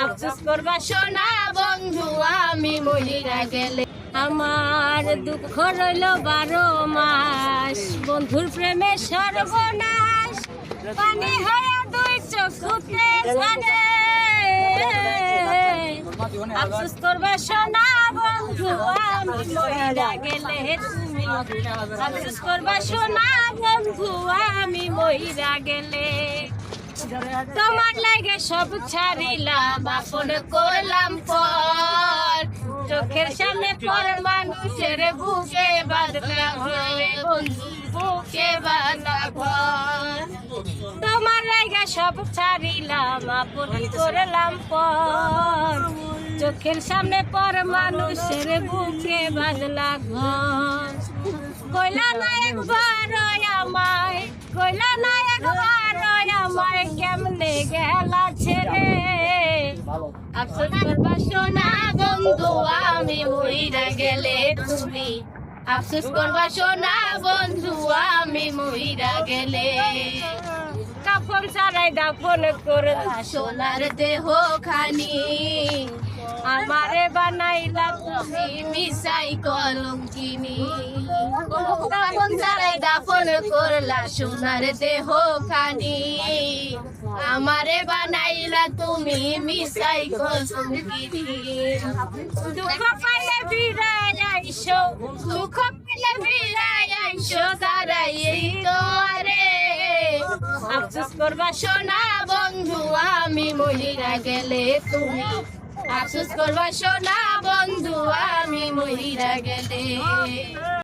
আফসোস করবা সোনা বন্ধু আমি মহিরা গেলে। আমার দুঃখ রইল 12 মাস, বন্ধুর প্রেমে সর্বনাশ, পানি হয়ে 2 চোখে ঝরে। আফসোস করবা সোনা বন্ধু আমি মহিরা গেলে তুমি, আফসোস করবা সোনা বন্ধু আমি মহিরা গেলে। তোমার লাগে সব ছাড়িলাম, আপন করলাম পর, চোখের সামনে পর মানুষের বুকে বাঁধলাম বন্ধু, বুকে বাঁধা ঘর। তোমার লাগে সব ছাড়িলাম, আপন করলাম পর, চোখের সামনে পর মানুষের বুকে বাঁধলা ঘর। কইলা না একবার আমায়, কইলা না একবার আমায়, কেমনে গেলা ছেড়ে। আফসোস করবা সোনা বন্ধু আমি মহিরা গেলে তুমি, আফসোস করবা সোনা বন্ধু আমি মহিরা গেলে। কাফন ছাড়াই দাফন করলা সোনার দেহ খানি, আমারে বানাইলা তুমি মিশাই কলঙ্কিনী। কাফন ছাড়াই দাফন করলা সোনার দেহ খানি, আমারে বানাইলা তুমি মিশাই কলঙ্কিনী। দুঃখ পাইলে বিরায় আইসো, দুঃখ পাইলে বিরায় আইসো দাঁড়াই তোমারে। আফসোস করবা সোনা বন্ধু আমি মহিরা গেলে তুমি, আফসোস করবা সোনা বন্ধু আমি মহিরা গেলে।